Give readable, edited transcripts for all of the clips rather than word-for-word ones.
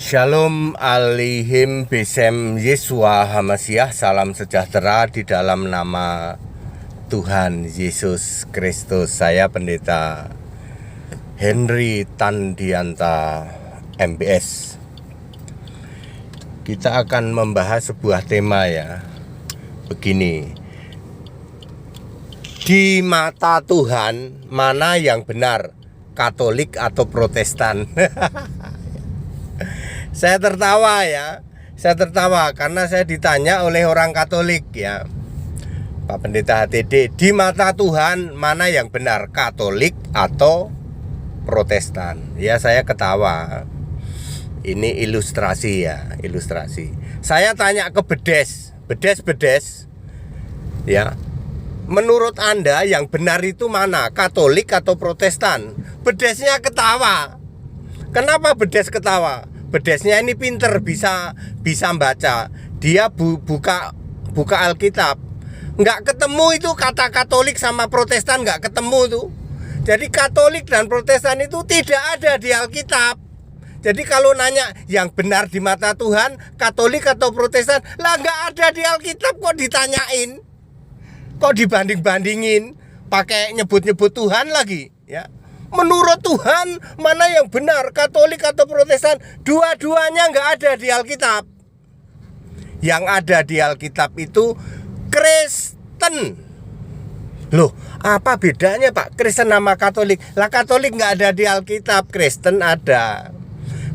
Shalom alaihim besem Yesua Hamasiah. Salam sejahtera di dalam nama Tuhan Yesus Kristus. Saya Pendeta Henry Tandianta MBS. Kita akan membahas sebuah tema ya. Begini, di mata Tuhan mana yang benar, Katolik atau Protestan? Saya tertawa karena saya ditanya oleh orang Katolik ya, Pak Pendeta HTD, di mata Tuhan mana yang benar, Katolik atau Protestan? Ya, saya ketawa. Ini ilustrasi ya, ilustrasi. Saya tanya ke bedes ya, menurut Anda yang benar itu mana, Katolik atau Protestan? Bedesnya ketawa. Kenapa bedes ketawa? Bedesnya ini pinter, bisa baca. Dia buka Alkitab, nggak ketemu itu kata Katolik sama Protestan, nggak ketemu tuh. Jadi Katolik dan Protestan itu tidak ada di Alkitab. Jadi kalau nanya yang benar di mata Tuhan, Katolik atau Protestan, lah nggak ada di Alkitab, kok ditanyain, kok dibanding-bandingin, pakai nyebut-nyebut Tuhan lagi ya. Menurut Tuhan mana yang benar, Katolik atau Protestan? Dua-duanya nggak ada di Alkitab. Yang ada di Alkitab itu Kristen. Loh, apa bedanya Pak, Kristen sama Katolik? Lah Katolik nggak ada di Alkitab, Kristen ada.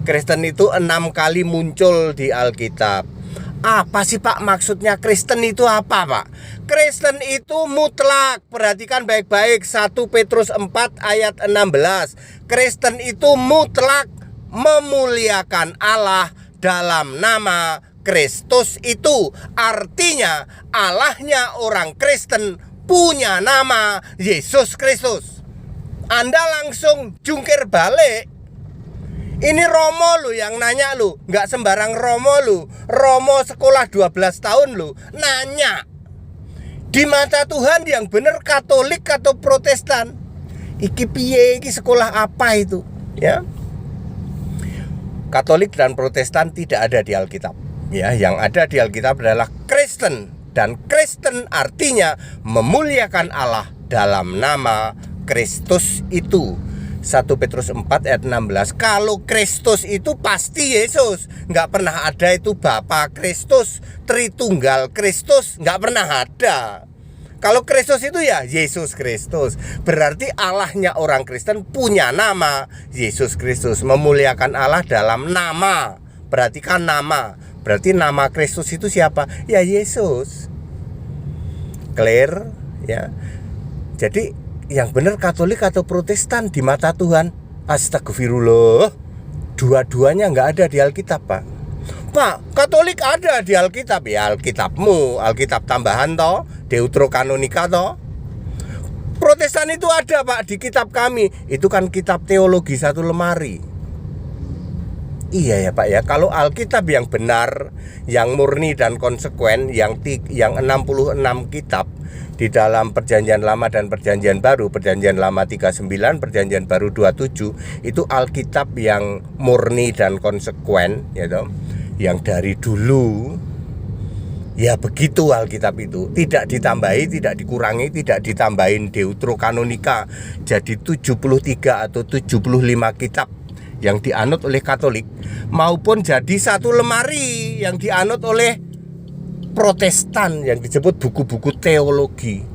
Kristen itu 6 kali muncul di Alkitab. Apa sih Pak maksudnya Kristen itu apa Pak? Kristen itu mutlak. Perhatikan baik-baik, 1 Petrus 4 ayat 16. Kristen itu mutlak memuliakan Allah dalam nama Kristus itu. Artinya Allahnya orang Kristen punya nama Yesus Kristus. Anda langsung jungkir balik. Ini Romo lu yang nanya lu, nggak sembarang Romo lu. Romo sekolah 12 tahun lu nanya, di mata Tuhan yang benar Katolik atau Protestan? Iki piye, iki sekolah apa itu ya? Katolik dan Protestan tidak ada di Alkitab ya. Yang ada di Alkitab adalah Kristen, dan Kristen artinya memuliakan Allah dalam nama Kristus itu. 1 Petrus 4 ayat 16. Kalau Kristus itu pasti Yesus. Nggak pernah ada itu Bapa Kristus, Tritunggal Kristus, nggak pernah ada. Kalau Kristus itu ya Yesus Kristus. Berarti Allahnya orang Kristen punya nama Yesus Kristus. Memuliakan Allah dalam nama. Perhatikan nama. Berarti nama Kristus itu siapa? Ya Yesus. Clear ya. Jadi yang benar Katolik atau Protestan di mata Tuhan? Astagfirullah, dua-duanya nggak ada di Alkitab Pak. Pak, Katolik ada di Alkitab. Ya Alkitabmu, Alkitab tambahan toh, Deuterokanonika toh. Protestan itu ada Pak di kitab kami. Itu kan kitab teologi satu lemari. Iya ya Pak ya. Kalau Alkitab yang benar, yang murni dan konsekuen, yang 66 kitab di dalam Perjanjian Lama dan Perjanjian Baru, Perjanjian Lama 39, Perjanjian Baru 27, itu Alkitab yang murni dan konsekuen ya toh. Yang dari dulu ya begitu Alkitab itu, tidak ditambahi, tidak dikurangi, tidak ditambahin Deuterokanonika. Jadi 73 atau 75 kitab yang dianut oleh Katolik, maupun jadi satu lemari yang dianut oleh Protestan yang disebut buku-buku teologi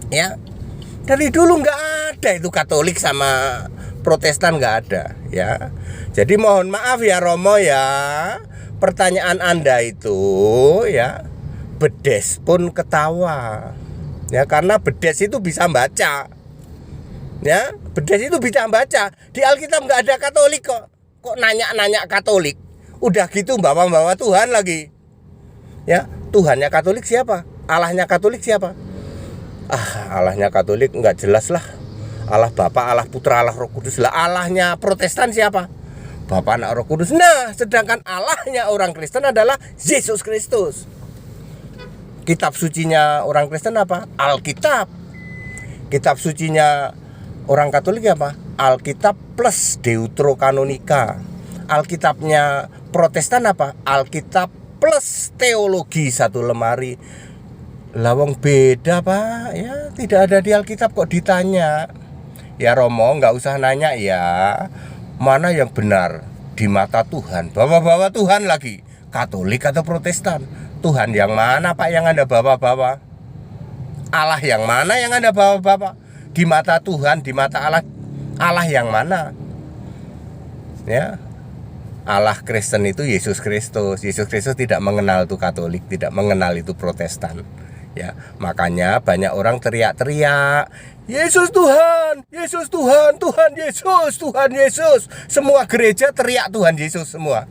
ya. Dari dulu nggak ada itu Katolik sama Protestan, nggak ada ya. Jadi mohon maaf ya Romo ya, pertanyaan Anda itu ya, bedes pun ketawa ya, karena bedes itu bisa baca ya. Bedes itu bisa baca. Di Alkitab nggak ada Katolik kok nanya Katolik. Udah gitu bawa Tuhan lagi ya. Tuhannya Katolik siapa? Allahnya Katolik siapa? Allahnya Katolik nggak jelas lah. Allah Bapa, Allah Putra, Allah Roh Kudus. Lah Allahnya Protestan siapa? Bapa, Anak, Roh Kudus. Nah, sedangkan Allahnya orang Kristen adalah Yesus Kristus. Kitab sucinya orang Kristen apa? Alkitab. Kitab sucinya orang Katolik apa? Alkitab plus Deuterokanonika. Alkitabnya Protestan apa? Alkitab plus teologi satu lemari. Lawang beda Pak ya, tidak ada di Alkitab kok ditanya. Ya Romo nggak usah nanya ya, mana yang benar di mata Tuhan? Bawa-bawa Tuhan lagi, Katolik atau Protestan? Tuhan yang mana Pak yang Anda bawa-bawa? Allah yang mana yang Anda bawa-bawa? Di mata Tuhan, di mata Allah, Allah yang mana? Ya, Allah Kristen itu Yesus Kristus. Yesus Kristus tidak mengenal itu Katolik, tidak mengenal itu Protestan. Ya, makanya banyak orang teriak-teriak, Yesus Tuhan, Yesus Tuhan, Tuhan Yesus, Tuhan Yesus. Semua gereja teriak Tuhan Yesus semua.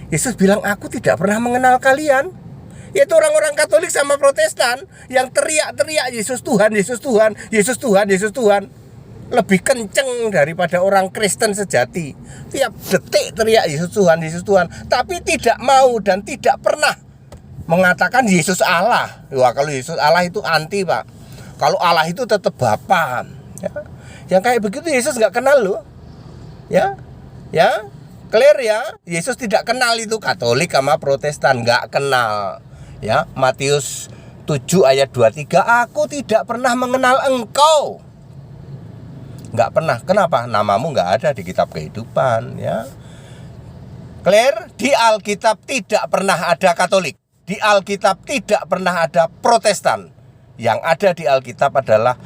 Yesus bilang, aku tidak pernah mengenal kalian. Yaitu orang-orang Katolik sama Protestan yang teriak-teriak Yesus Tuhan, Yesus Tuhan, Yesus Tuhan, Yesus Tuhan. Lebih kenceng daripada orang Kristen sejati. Tiap detik teriak Yesus Tuhan, Yesus Tuhan. Tapi tidak mau dan tidak pernah mengatakan Yesus Allah. Wah, kalau Yesus Allah itu anti Pak. Kalau Allah itu tetap Bapa ya. Yang kayak begitu Yesus nggak kenal loh. Ya, ya, clear ya. Yesus tidak kenal itu Katolik sama Protestan, nggak kenal. Ya, Matius 7 ayat 23, aku tidak pernah mengenal engkau. Nggak pernah. Kenapa? Namamu nggak ada di kitab kehidupan ya. Clear? Di Alkitab tidak pernah ada Katolik. Di Alkitab tidak pernah ada Protestan. Yang ada di Alkitab adalah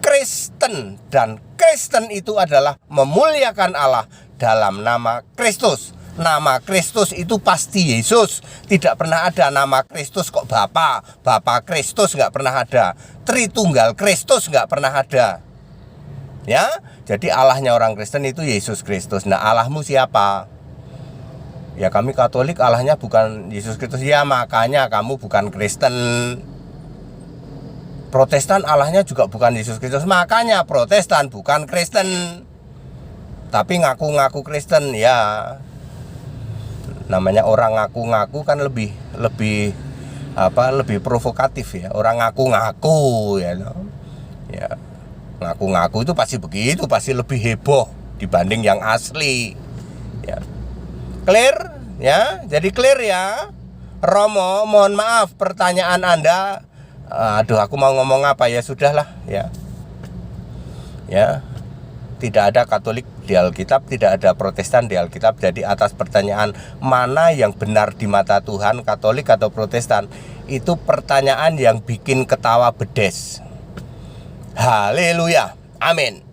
Kristen. Dan Kristen itu adalah memuliakan Allah dalam nama Kristus. Nama Kristus itu pasti Yesus. Tidak pernah ada nama Kristus kok Bapa. Bapa Kristus nggak pernah ada. Tritunggal Kristus nggak pernah ada. Ya, jadi Allahnya orang Kristen itu Yesus Kristus. Nah, Allahmu siapa? Ya kami Katolik Allahnya bukan Yesus Kristus. Ya makanya kamu bukan Kristen. Protestan Allahnya juga bukan Yesus Kristus. Makanya Protestan bukan Kristen. Tapi ngaku-ngaku Kristen ya. Namanya orang ngaku-ngaku kan lebih provokatif ya. Orang ngaku-ngaku ya. Ya. Ngaku-ngaku itu pasti begitu, pasti lebih heboh dibanding yang asli. Ya. Clear ya, jadi clear ya. Romo, mohon maaf pertanyaan Anda. Aduh, aku mau ngomong apa ya, sudahlah ya. Ya, tidak ada Katolik di Alkitab, tidak ada Protestan di Alkitab. Jadi atas pertanyaan mana yang benar di mata Tuhan, Katolik atau Protestan, itu pertanyaan yang bikin ketawa bedes. Haleluya, amin.